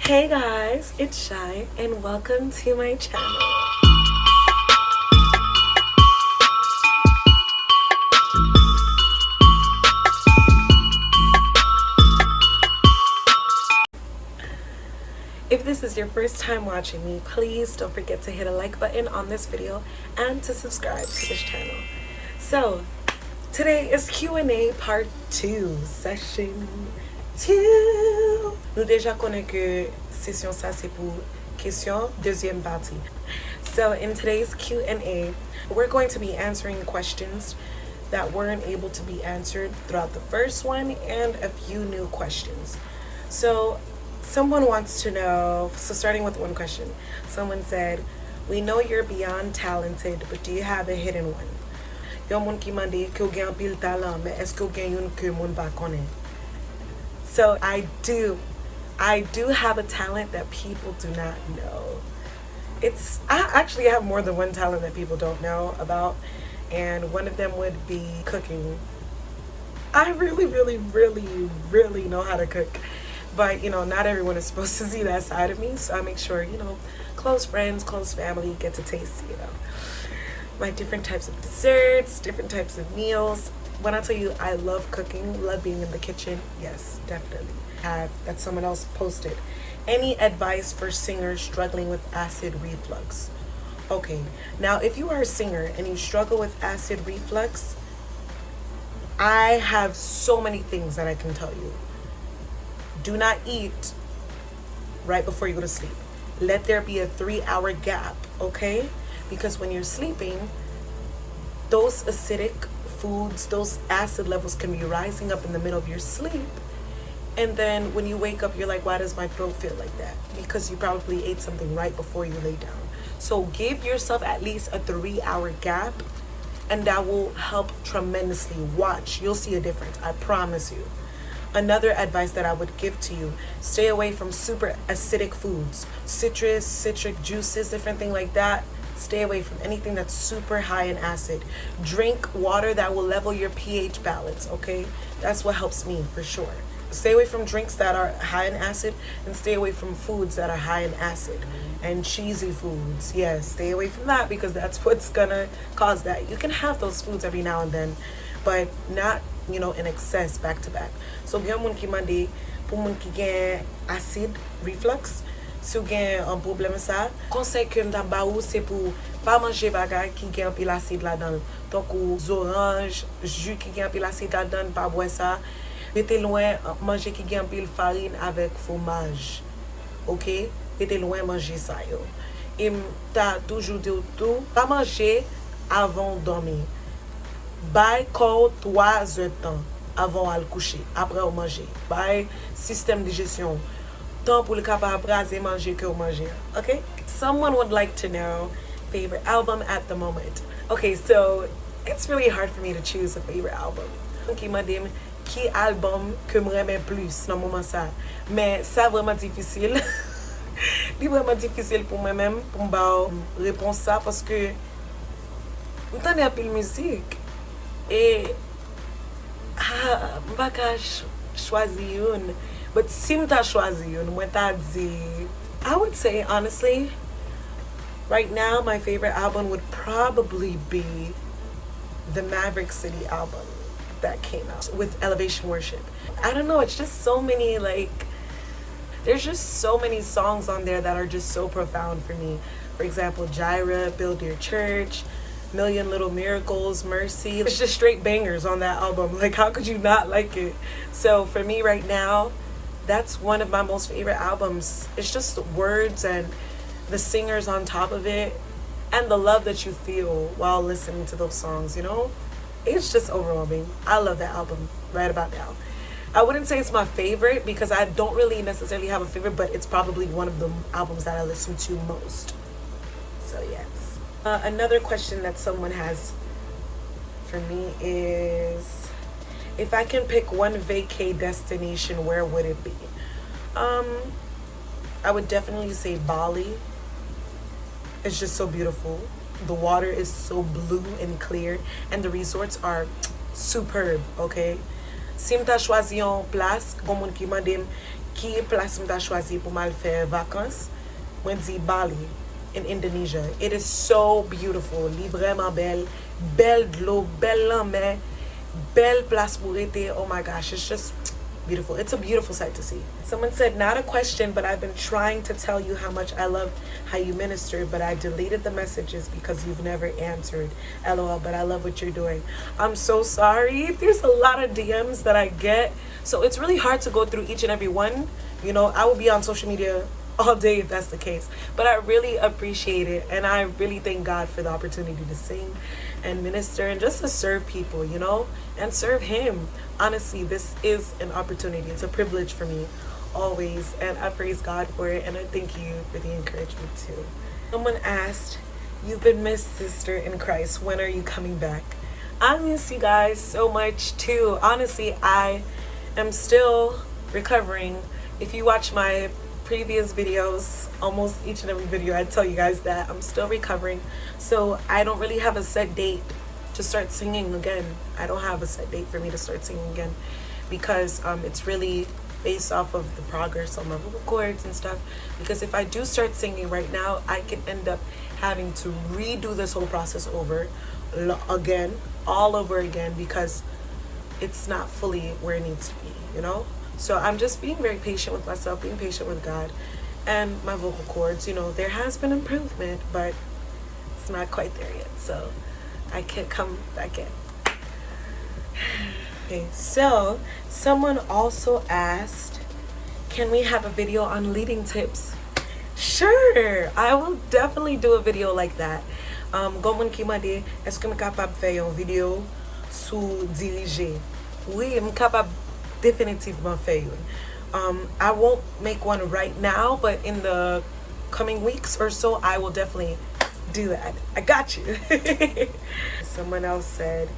Hey guys, it's Shy and welcome to my channel. If this is your first time watching me, please don't forget to hit a like button on this video and to subscribe to this channel. So, today is Q&A part 2, session 2. Nous déjà connaissons que session ça c'est pour question deuxième partie. So in today's Q&A, we're going to be answering questions that weren't able to be answered throughout the first one and a few new questions. So someone wants to know, so starting with one question, someone said, we know you're beyond talented, but do you have a hidden one? Yon moun ki mande ke ou gen pile talent, mais est-ce que ou gen yon ke moun pa konnen? So I do have a talent that people do not know. I actually have more than one talent that people don't know about, and one of them would be cooking. I really know how to cook, but not everyone is supposed to see that side of me, so I make sure close friends, close family get to taste my different types of desserts, different types of meals. When I tell you I love cooking, love being in the kitchen, yes, definitely. That someone else posted. Any advice for singers struggling with acid reflux? Okay, now if you are a singer and you struggle with acid reflux, I have so many things that I can tell you. Do not eat right before you go to sleep. Let there be a 3-hour gap, okay? Because when you're sleeping, those acidic foods, those acid levels can be rising up in the middle of your sleep. And then when you wake up, you're like, why does my throat feel like that? Because you probably ate something right before you lay down. So give yourself at least a 3-hour gap, and that will help tremendously. Watch, you'll see a difference, I promise you. Another advice that I would give to you, stay away from super acidic foods, citric juices, different things like that. Stay away from anything that's super high in acid. Drink water that will level your pH balance, okay? That's what helps me for sure. Stay away from drinks that are high in acid, and stay away from foods that are high in acid and cheesy foods. Yes, stay away from that, because that's what's gonna cause that. You can have those foods every now and then, but not in excess back to back. So gen moun ki mande pou moun ki gen acid reflux, si ou gen un problème ça, conseil que m'ta ba ou c'est pour pas manger bagay ki gen pile acide là-dedans. Donc orange, jus ki gen pile acide là-dedans, pas boire ça. Rete loin manger ki gen pile farine avec fromage. OK? Rete loin manger ça yo. Et m'ta toujours dit tout, pas manger avant dormir. Bay corps 3 heures temps avant à coucher, après au manger. Bay système de digestion. Temps pour le capable braser manger que manger. Okay? Someone would like to know favorite album at the moment. Okay, so it's really hard for me to choose a favorite album. Qui m'a dit qui album que m'aime plus dans moment ça. Mais ça vraiment difficile. C'est vraiment difficile pour moi-même pour me répondre ça, parce que m'entendre un peu de musique et m'pas choisir une. But si m'ta choisi une, moi ta dit, I would say honestly, right now my favorite album would probably be the Maverick City album that came out with Elevation Worship. I don't know, it's just so many, there's just so many songs on there that are just so profound for me. For example, Jireh, Build Your Church, Million Little Miracles, Mercy. It's just straight bangers on that album. Like, how could you not like it? So for me right now, that's one of my most favorite albums. It's just the words and the singers on top of it, and the love that you feel while listening to those songs, It's just overwhelming. I love that album right about now. I wouldn't say it's my favorite, because I don't really necessarily have a favorite, but it's probably one of the albums that I listen to most. So yes. Another question that someone has for me is, if I can pick one vacay destination, where would it be? I would definitely say Bali. It's just so beautiful. The water is so blue and clear, and the resorts are superb, okay? Si m'ta choisi en place, gon moun ki mandem Ki place mta chwazi pou mal fè vakans, mwen di Bali in Indonesia. It is so beautiful. Li vreman bel. Bel dlo, bel lanme, bel place pou rete. Oh my gosh, it's just beautiful. It's a beautiful sight to see. Someone said, not a question, but I've been trying to tell you how much I love how you ministered, but I deleted the messages because you've never answered. LOL, but I love what you're doing. I'm so sorry. There's a lot of DMs that I get, so it's really hard to go through each and every one. You know, I will be on social media all day if that's the case, but I really appreciate it, and I really thank God for the opportunity to sing and minister and just to serve people, you know, and serve him. Honestly, this is an opportunity. It's a privilege for me always, and I praise God for it, and I thank you for the encouragement too. Someone asked, you've been missed, sister in Christ, when are you coming back? I miss you guys so much too. Honestly, I am still recovering. If you watch my previous videos, almost each and every video I tell you guys that I'm still recovering, so I don't really have a set date to start singing again. I don't have a set date for me to start singing again, because it's really based off of the progress on my vocal cords and stuff. Because if I do start singing right now, I can end up having to redo this whole process over again, all over again, because it's not fully where it needs to be, you know. So I'm just being very patient with myself, being patient with God and my vocal cords. You know, there has been improvement, but it's not quite there yet. So I can't come back in. Okay, so someone also asked, can we have a video on leading tips? Sure, I will definitely do a video like that. Gomen ki m'a dit, est-ce que je suis capable de faire une vidéo sous diriger? Oui, je suis capable definitivement faire une. I won't make one right now, but in the coming weeks or so, I will definitely do that. I got you. Someone else said,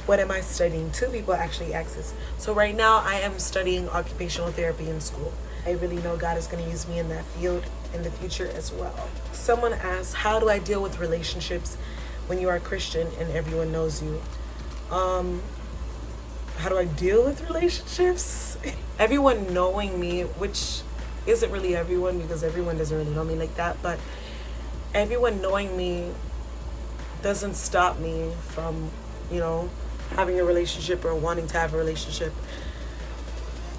what am I studying? 2 people actually asked this. So right now I am studying occupational therapy in school. I really know God is going to use me in that field in the future as well. Someone asked, how do I deal with relationships when you are a Christian and everyone knows you? How do I deal with relationships? Everyone knowing me, which isn't really everyone, because everyone doesn't really know me like that, but everyone knowing me doesn't stop me from, you know, having a relationship or wanting to have a relationship.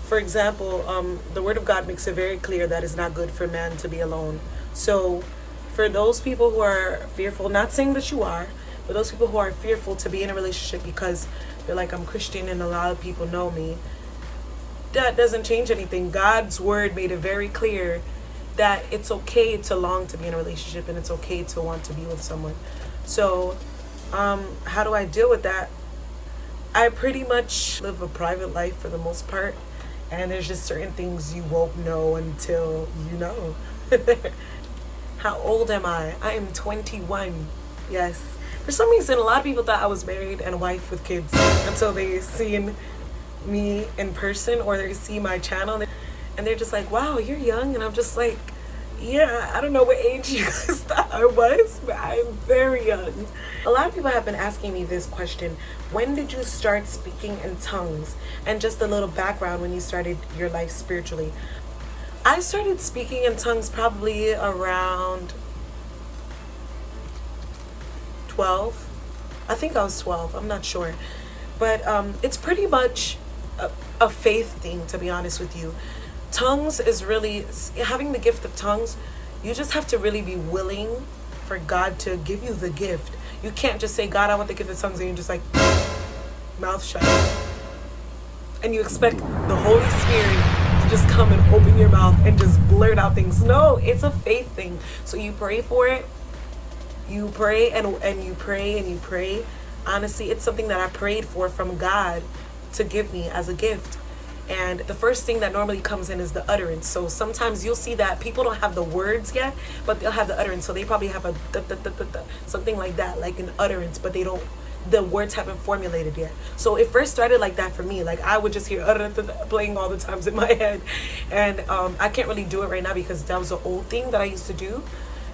For example, the Word of God makes it very clear that it's not good for man to be alone. So for those people who are fearful, not saying that you are, but those people who are fearful to be in a relationship because they're like, I'm Christian and a lot of people know me, that doesn't change anything. God's Word made it very clear that it's okay to long to be in a relationship, and it's okay to want to be with someone. So how do I deal with that? I pretty much live a private life for the most part, and there's just certain things you won't know until you know. How old am I? I am 21. Yes. For some reason, a lot of people thought I was married and a wife with kids until they seen me in person or they see my channel, and they're just like, wow, you're young. And I'm just like, yeah, I don't know what age you guys thought I was, but I'm very young. A lot of people have been asking me this question: when did you start speaking in tongues? And just a little background when you started your life spiritually. I started speaking in tongues probably around 12. I think I was 12. I'm not sure. But it's pretty much a faith thing, to be honest with you. Tongues is really, having the gift of tongues, you just have to really be willing for God to give you the gift. You can't just say, God, I want the gift of tongues, and you're just like, mouth shut. And you expect the Holy Spirit to just come and open your mouth and just blurt out things. No, it's a faith thing. So you pray for it. You pray and you pray and you pray. Honestly, it's something that I prayed for from God to give me as a gift. And the first thing that normally comes in is the utterance. So sometimes you'll see that people don't have the words yet, but they'll have the utterance. So they probably have a something like that, like an utterance, but the words haven't formulated yet. So it first started like that for me. Like I would just hear playing all the times in my head. And I can't really do it right now because that was the old thing that I used to do.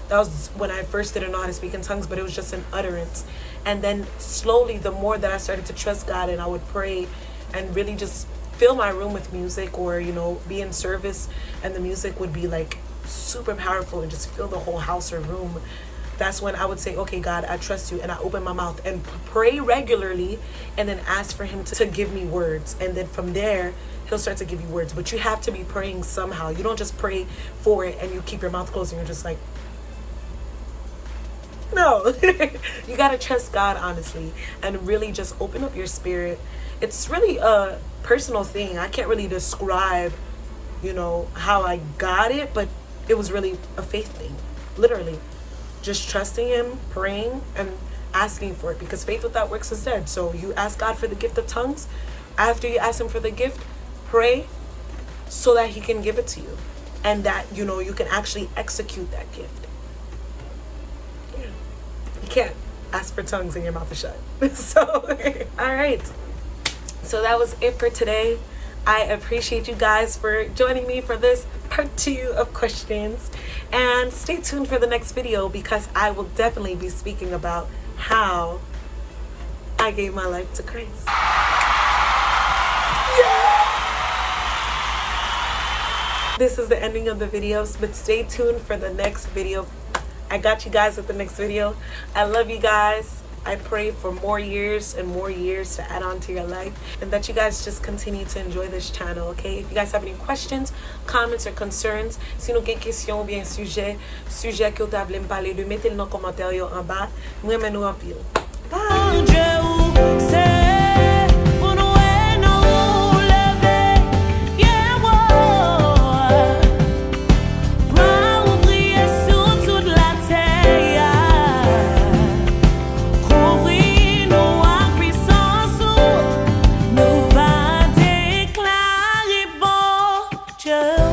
That was when I first didn't know how to speak in tongues, but it was just an utterance. And then slowly, the more that I started to trust God and I would pray and really just fill my room with music, or be in service and the music would be like super powerful and just fill the whole house or room, that's when I would say, okay, God, I trust you, and I open my mouth and pray regularly, and then ask for him to give me words, and then from there he'll start to give you words. But you have to be praying somehow. You don't just pray for it and you keep your mouth closed and you're just like, no. You got to trust God, honestly, and really just open up your spirit. It's really a personal thing. I can't really describe how I got it, but it was really a faith thing, literally. Just trusting him, praying, and asking for it, because faith without works is dead. So you ask God for the gift of tongues. After you ask him for the gift, pray so that he can give it to you, and that you can actually execute that gift. Yeah. You can't ask for tongues and your mouth is shut. So all right, so that was it for today. I appreciate you guys for joining me for this part 2 of questions, and stay tuned for the next video, because I will definitely be speaking about how I gave my life to Christ. Yeah. This is the ending of the videos, but stay tuned for the next video. I got you guys with the next video. I love you guys. I pray for more years and more years to add on to your life, and that you guys just continue to enjoy this channel, okay? If you guys have any questions, comments, or concerns, si nou gen question ou bien sujet que ou ta vle m pale de, mettez le nan commentaire yo en bas. Mwen men nou an pil. Bye! Just